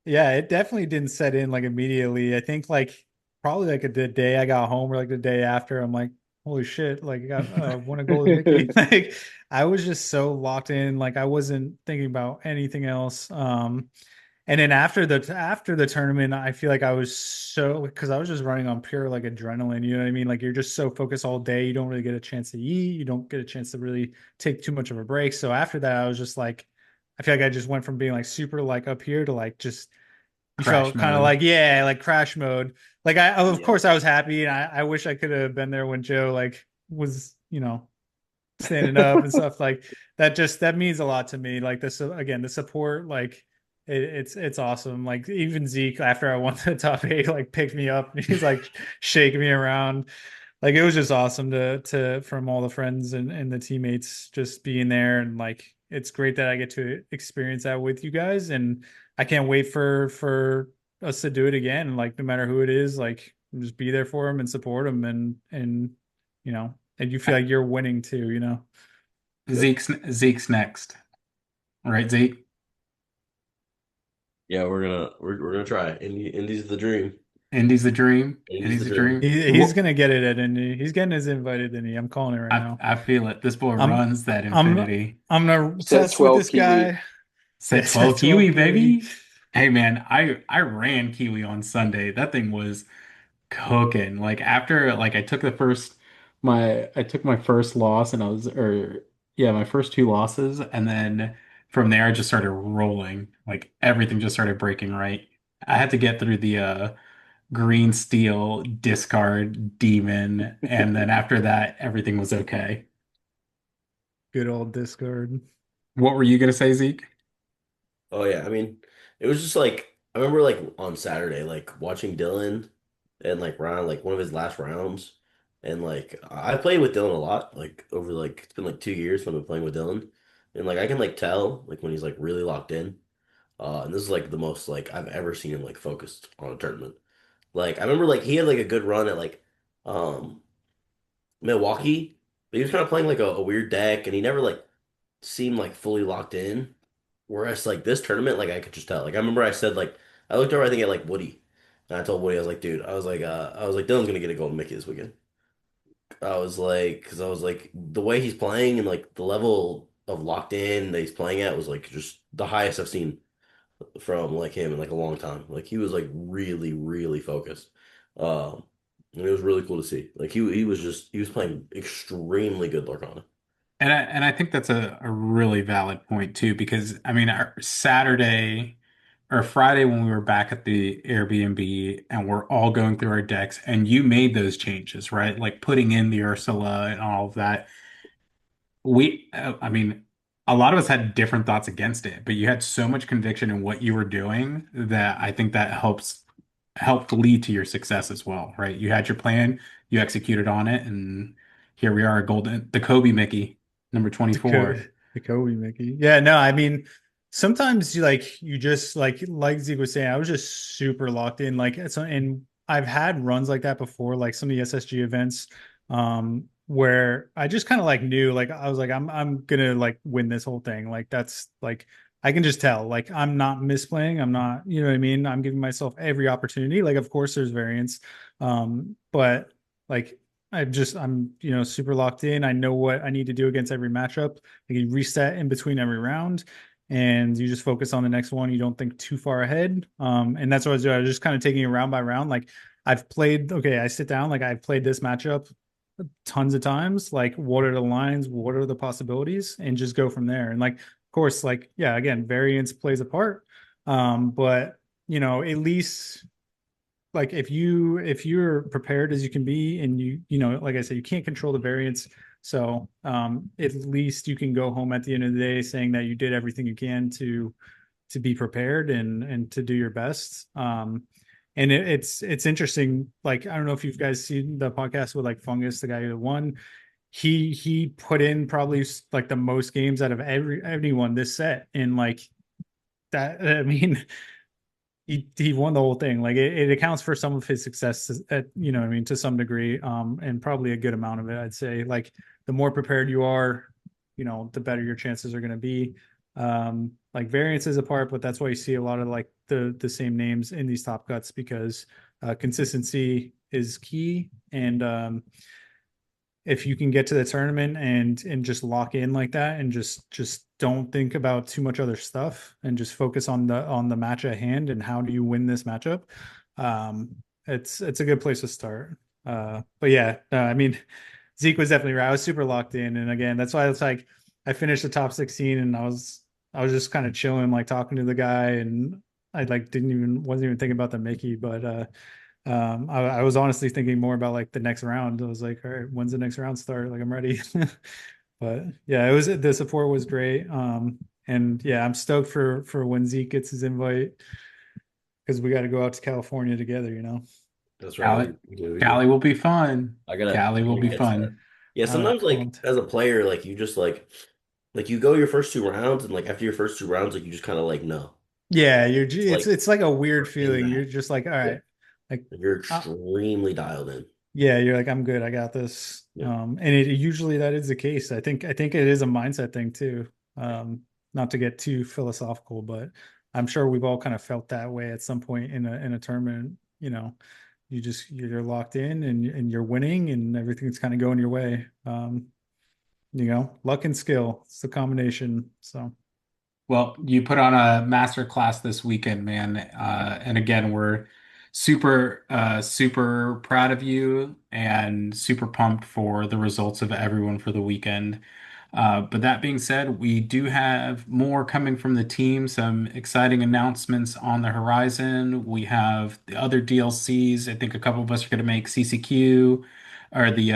yeah, it definitely didn't set in like immediately. I think like probably like the day I got home or like the day after, I'm like, holy shit, like I got won a golden Mickey. Like I was just so locked in, like I wasn't thinking about anything else. And then after the tournament, I feel like I was so because I was just running on pure like adrenaline, you know what I mean? Like you're just so focused all day, you don't really get a chance to eat, you don't get a chance to really take too much of a break. So after that, I was just like I feel like I just went from being like super like up here to like just you Crash felt kind of mode. like yeah, like crash mode. Like I of yeah, course I was happy and I wish I could have been there when Joe like was, standing up and stuff like that. Just that means a lot to me. Like this again, the support, like it's awesome. Like even Zeke after I won the top 8 like picked me up and he's like shaking me around. like it was just awesome to from all the friends and the teammates just being there, and like it's great that I get to experience that with you guys, and I can't wait for us to do it again. Like no matter who it is, like just be there for them and support them, and you know, and you feel like you're winning too, you know. Yep. Zeke's next, right, Zeke? Yeah, we're gonna try. Indy's the dream. Indy's the dream. Indy's Indy's the the dream. dream. He's gonna get it at Indy. He's getting his invite at Indy. I'm calling it right now. I feel it. This boy I'm runs that I'm infinity. I'm gonna Set test with 12 this Kiwi. guy. Set Yes, at 12 12 Kiwi, Kiwi. baby. Hey man, I ran Kiwi on Sunday. That thing was cooking. Like after like I took my first loss and I was or yeah, my first two losses and then from there I just started rolling. Like everything just started breaking right. I had to get through the green steel discard demon and then after that everything was okay. Good old Discord. What were you gonna say, Zeke? Oh yeah, I mean, it was just like I remember like on Saturday, like watching Dylan and like round like one of his last rounds, and like I played with Dylan a lot, like over like it's been like 2 years from I've been playing with Dylan, and like I can like tell like when he's like really locked in, and this is like the most like I've ever seen him like focused on a tournament. Like I remember like he had like a good run at like um Milwaukee, but he was kind of playing like a weird deck, and he never like seemed like fully locked in. Whereas like this tournament, like I could just tell. Like I remember I said like I looked over I think at like Woody, and I told Woody I was like, dude, I was like Dylan's gonna get a golden Mickey this weekend. I was like, because I was like the way he's playing and like the level of locked in that he's playing at was like just the highest I've seen from like him in like a long time. Like he was like really really focused. And it was really cool to see. Like he was just he was playing extremely good Lorcana. And I think that's a really valid point too, because I mean, our Saturday or Friday when we were back at the Airbnb and we're all going through our decks, and you made those changes, right? Like putting in the Ursula and all of that. I mean, a lot of us had different thoughts against it, but you had so much conviction in what you were doing that I think that helped lead to your success as well, right? You had your plan, you executed on it, and here we are, the Kobe Mickey, number The Co 24. the Kobe Mickey. Yeah, no, I mean sometimes you just like Zeke was saying, I was just super locked in. Like so and I've had runs like that before, like some of the SSG events, where I just kind of like knew, like I was like, I'm gonna like win this whole thing. Like that's like I can just tell, like I'm not misplaying, I'm not, you know what I mean? I'm giving myself every opportunity. Like of course there's variance. But like I'm, you know, super locked in. I know what I need to do against every matchup. Like you reset in between every round and you just focus on the next one. You don't think too far ahead. And that's what I was doing. I was just kind of taking it round by round. Like I've played, okay, I sit down, like I've played this matchup tons of times. Like what are the lines? What are the possibilities? And just go from there. And like, of course, like, yeah, again, variance plays a part. But you know, at least like if you're prepared as you can be and you know like I said you can't control the variance, so at least you can go home at the end of the day saying that you did everything you can to be prepared and to do your best. And it's interesting, like I don't know if you guys seen the podcast with like Fungus, the guy who won. He put in probably like the most games out of anyone this set, and like that, I mean, he won the whole thing. Like it accounts for some of his success at, you know what I mean, to some degree, and probably a good amount of it, I'd say. Like the more prepared you are, you know, the better your chances are going to be. Like variance is a part, but that's why you see a lot of like the same names in these top cuts, because consistency is key. And if you can get to the tournament and just lock in like that and just don't think about too much other stuff and just focus on the match at hand and how do you win this matchup, it's a good place to start. But yeah, I mean, Zeke was definitely right. I was super locked in, and again, that's why it's like I finished the top 16 and I was just kind of chilling, like talking to the guy, and I like wasn't even thinking about the Mickey, but I was honestly thinking more about like the next round. I was like, all right, when's the next round start? Like I'm ready. But yeah, it was, the support was great. And yeah, I'm stoked for when Zeke gets his invite, because we got to go out to California together, you know. That's right. Cali, We do. Cali will be fun. I Cali will gotta be catch that. fun. Yeah, I look sometimes like forward to. as a player, like you just like you go your first two rounds, and like after your first two rounds, like you just kind of like no, Yeah, it's like it's like a weird we're in feeling. You're that. just like, all Yeah, right, like, like you're uh, extremely dialed in. yeah, you're like, I'm good, I got this. Yeah, And it usually that is the case. I think it is a mindset thing too. Not to get too philosophical, but I'm sure we've all kind of felt that way at some point in a tournament. You're locked in and you're winning and everything's kind of going your way. Luck and skill. It's the combination. So Well, you put on a master class this weekend, man. And again, we're super proud of you and super pumped for the results of everyone for the weekend. But that being said, we do have more coming from the team, some exciting announcements on the horizon. We have the other DLCs. I think a couple of us are going to make CCQ or the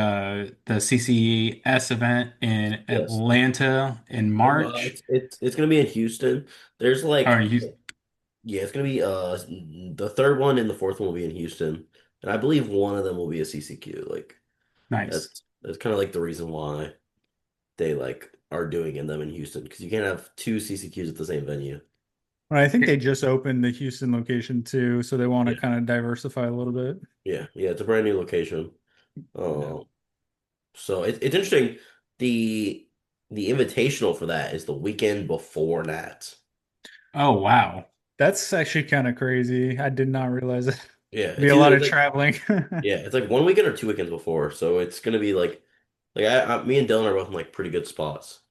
CCS event in yes. Atlanta in March. It's gonna be in Houston. There's Or like you yeah, it's gonna be the third one and the fourth one will be in Houston, and I believe one of them will be a CCQ. Like nice. that's kind of like the reason why they like are doing them in Houston because you can't have two CCQs at the same venue. well, I think they just opened the Houston location too, so they want to Yeah, kind of diversify a little bit. yeah, it's a brand new location. Yeah. Um, so it's interesting. The the invitational for that is the weekend before Nats. Oh wow. That's actually kind of crazy. I did not realize it. Yeah, Be it's a either lot it's of like traveling. yeah, it's like one weekend or two weekends before. So it's gonna be like me and Dylan are both in like pretty good spots.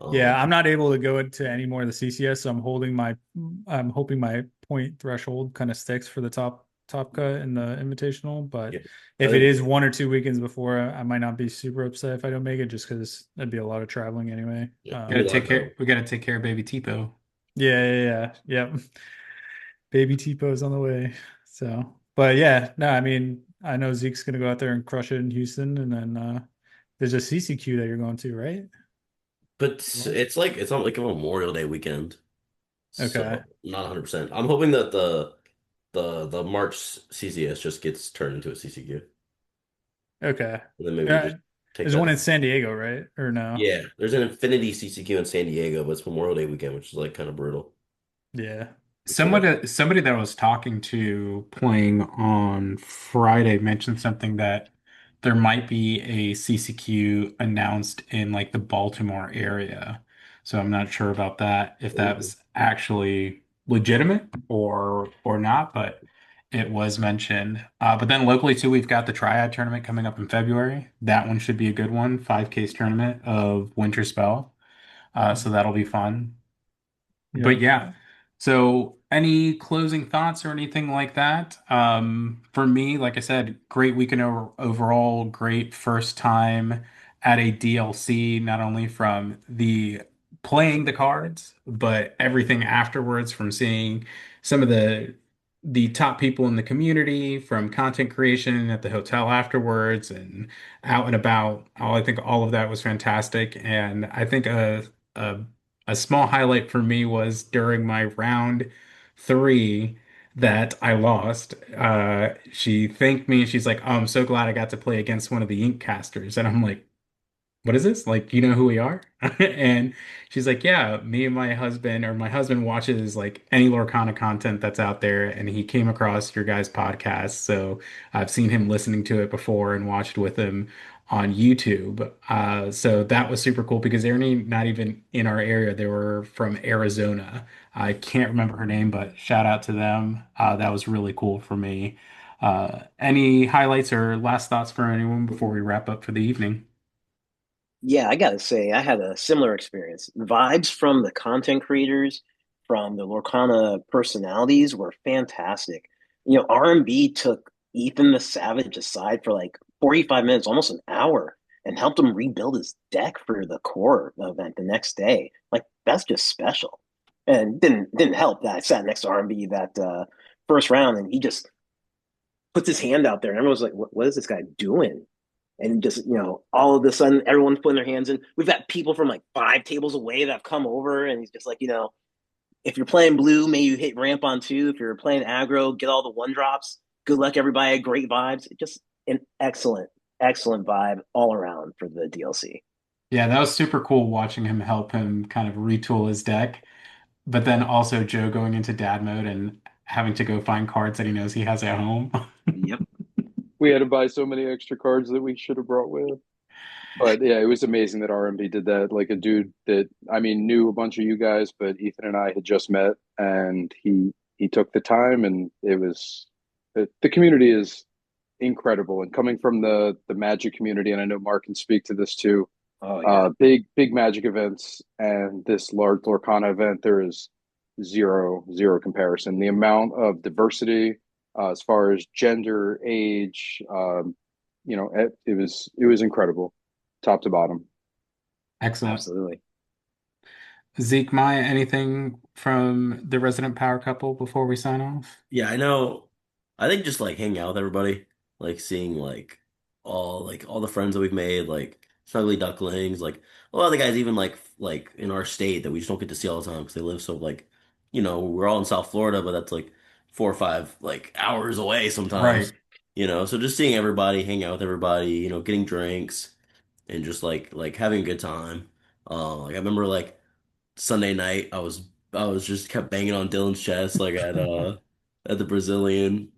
Yeah, Um, I'm not able to go into any more of the CCS, so I'm hoping my point threshold kind of sticks for the top cut in the invitational. But yeah, I if it think is 1 or 2 weekends before, I might not be super upset if I don't make it, just because that'd be a lot of traveling anyway. yeah, it'll be a lot of travel. We gotta take care of baby Tipo. Yep. Baby T-Po's on the way. So, but yeah, no, I mean, I know Zeke's gonna go out there and crush it in Houston, and then there's a CCQ that you're going to, right? But Well, it's not like a Memorial Day weekend, okay, so not 100%. I'm hoping that the March CCS just gets turned into a CCQ, okay. and then maybe we Uh, just take there's that one in out. San Diego, right? Or no? Yeah, there's an Infinity CCQ in San Diego, but it's Memorial Day weekend, which is like kind of brutal. Yeah. So that Somebody that I was talking to playing on Friday mentioned something that there might be a CCQ announced in like the Baltimore area. So I'm not sure about that, if that Ooh. was actually legitimate or not, but it was mentioned. But then locally too, we've got the Triad tournament coming up in February. That one should be a good one, 5K tournament of Winter Spell. So that'll be fun. But Yep. yeah, so any closing thoughts or anything like that? For me, like I said, great weekend overall, great first time at a DLC, not only from the playing the cards, but everything afterwards from seeing some of the top people in the community from content creation at the hotel afterwards and out and about. I think all of that was fantastic. And I think a a small highlight for me was during my round three that I lost. She thanked me and she's like, "Oh, I'm so glad I got to play against one of the InkCasters." And I'm like, what is this? Like, you know who we are? And she's like, yeah, me and my husband, or my husband watches like any Lorcana content that's out there, and he came across your guys' podcast. So I've seen him listening to it before and watched with him on YouTube. So that was super cool because they're not even in our area. They were from Arizona. I can't remember her name, but shout out to them. That was really cool for me. Any highlights or last thoughts for anyone before we wrap up for the evening? Yeah, I gotta say, I had a similar experience. Vibes from the content creators, from the Lorcana personalities were fantastic. R&B took Ethan the Savage aside for like 45 minutes, almost an hour, and helped him rebuild his deck for the core event the next day. Like that's just special. And didn't help that I sat next to R&B that first round, and he just puts his hand out there, and everyone's like, what is this guy doing? And just all of a sudden everyone's putting their hands in. We've got people from like 5 tables away that have come over, and he's just like, if you're playing blue, may you hit ramp on 2. If you're playing aggro, get all the 1 drops. good luck, everybody. Great vibes. Just an excellent vibe all around for the DLC. Yeah, that was super cool watching him help him kind of retool his deck. But then also Joe going into dad mode and having to go find cards that he knows he has at home. Yep. We had to buy so many extra cards that we should have brought with. But yeah, it was amazing that RMB did that. Like a dude that I mean knew a bunch of you guys, but Ethan and I had just met, and he took the time, and it was the community is incredible. And coming from the Magic community, and I know Mark can speak to this too. Oh yeah. Big Magic events and this large Lorcana event, there is zero comparison. The amount of diversity as far as gender, age, it was incredible, top to bottom. Excellent. Absolutely. Zeke, Maya, anything from the Resident Power couple before we sign off? Yeah, I know. I think just like hanging out with everybody, like seeing like all the friends that we've made, like Snuggly Ducklings, like a lot of the guys even like in our state that we just don't get to see all the time because they live so like, we're all in South Florida, but that's like 4 or 5 like hours away Right. sometimes. So just seeing everybody, hanging out with everybody, getting drinks and just like having a good time. Like I remember like Sunday night, I was just kept banging on Dylan's chest like at the Brazilian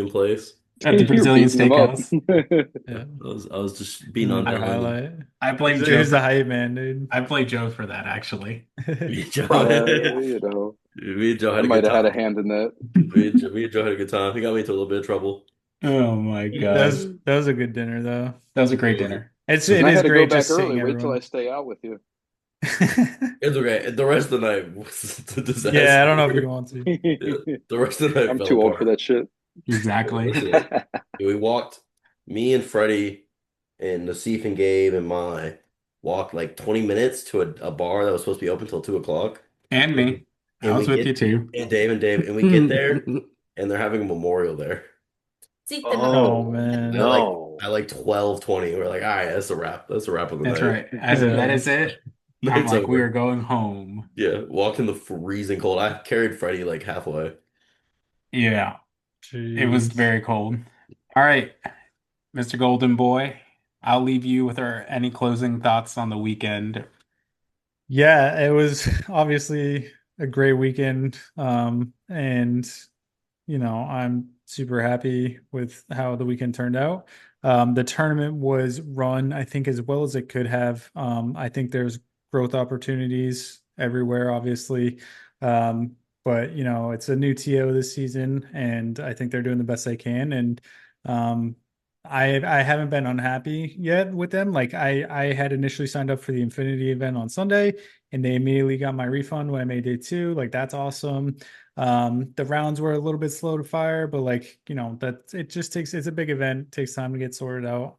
place. At the You're Brazilian beating them up. Steakhouse. Yeah. I was just beating on Another Dylan. highlight. I blame He Joe was the for hype man, dude. I blame Joe for that actually. Me and Joe, You know, me and Joe I had a good might have had a time. hand in that. Me and Joe had a good time. He got me into a little bit of trouble. Oh my That was gosh. that was a good dinner though. That was a great It was, dinner. And It I is had to go great back just early. seeing Wait till I everyone. stay out with you. it's okay. The rest of the night was a Yeah, I don't know if disaster. you want to. Yeah, the rest of the night I'm fell too old for apart. that shit. The Exactly. rest of the night. We walked, me and Freddie and Nasif and Gabe and Mai walked like 20 minutes to a bar that was supposed to be open till 2 o'clock. And And we, me. I and was we with you get too. and Dave and we get there and they're having a memorial there Zeke did not Oh Oh at man. like no. 12:20. We're like, all right, that's a wrap. That's a wrap of the That's night. right. As in that Yeah. is it. I'm Night's like, we are over. going home. Yeah, walked in the freezing cold. I carried Freddie like halfway. Yeah. It was Jeez. very cold. All right, Mr. Golden Boy. I'll leave you with any closing thoughts on the weekend. Yeah, it was obviously a great weekend. And I'm super happy with how the weekend turned out. The tournament was run, I think, as well as it could have. I think there's growth opportunities everywhere, obviously. Um, but it's a new TO this season, and I think they're doing the best they can. And um, I haven't been unhappy yet with them. Like I had initially signed up for the Infinity event on Sunday, and they immediately got my refund when I made day two. Like that's awesome. The rounds were a little bit slow to fire, but like, that it just it's a big event, takes time to get sorted out.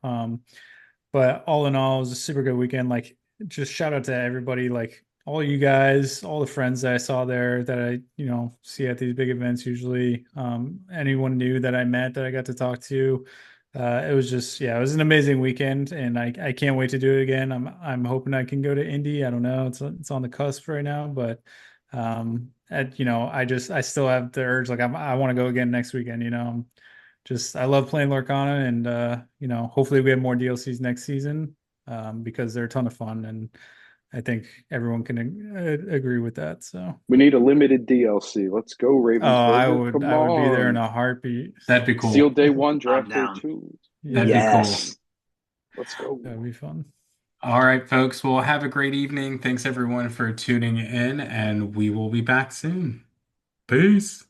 But all in all, it was a super good weekend. Like just shout out to everybody, like all you guys, all the friends that I saw there that I, see at these big events usually. Anyone new that I met that I got to talk to. It was just, yeah, it was an amazing weekend, and I can't wait to do it again. I'm hoping I can go to Indy. I don't know, it's on the cusp right now, but I still have the urge. Like I want to go again next weekend. I love playing Lorcana, and hopefully we have more DLCs next season, because they're a ton of fun, and I think everyone can agree with that. So, We need a limited DLC. Let's go, oh, I Ravensburger. would Come I would be there in on. a heartbeat. That'd be Sealed cool. day one, I'm draft day down. two. That'd be Yeah, cool. Yes. Let's go. that'd be fun. All right, folks. Well, have a great evening. Thanks everyone for tuning in, and we will be back soon. Peace.